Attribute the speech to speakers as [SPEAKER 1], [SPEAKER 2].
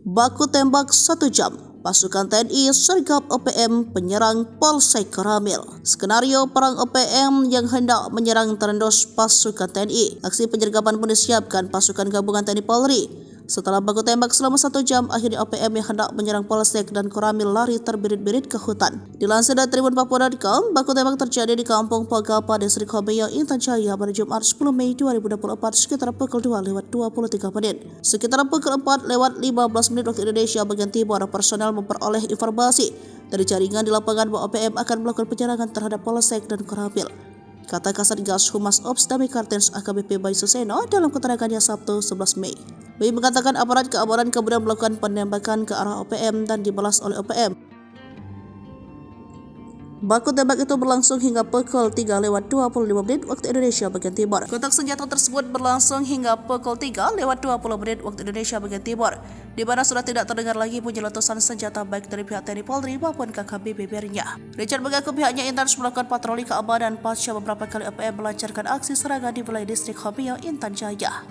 [SPEAKER 1] Baku tembak 1 jam. Pasukan TNI sergap OPM penyerang Polsek Koramil. Skenario perang OPM yang hendak menyerang terendos pasukan TNI. Aksi penyergapan pun disiapkan pasukan gabungan TNI Polri. Setelah baku tembak selama 1 jam, akhirnya OPM yang hendak menyerang Polsek dan Koramil lari terbirit-birit ke hutan. Dilansir dari tribunpapua.com, baku tembak terjadi di Kampung Pagapa, Distrik Hobeyo, Intan Jaya pada Jumat 10 Mei 2024 sekitar pukul 2:23. Sekitar pukul 4:15 waktu Indonesia bagian Timur, personel memperoleh informasi dari jaringan di lapangan bahwa OPM akan melakukan penyerangan terhadap Polsek dan Koramil. Kata Kasatgas Humas Ops Damai Kartens AKBP Bayu Suseno dalam keterangannya Sabtu 11 Mei. Bayu mengatakan aparat keamanan kemudian melakukan penembakan ke arah OPM dan dibalas oleh OPM. Baku tembak itu berlangsung hingga pukul 3:25 waktu Indonesia bagian Timur. Kontak senjata tersebut berlangsung hingga pukul 3:20 waktu Indonesia bagian Timur, di mana sudah tidak terdengar lagi bunyi letusan senjata baik dari pihak TNI Polri maupun KKB-nya. Richard mengaku pihaknya intens melakukan patroli keamanan pasca beberapa kali OPM melancarkan aksi serangan di wilayah Distrik Hobeyo, Intan Jaya.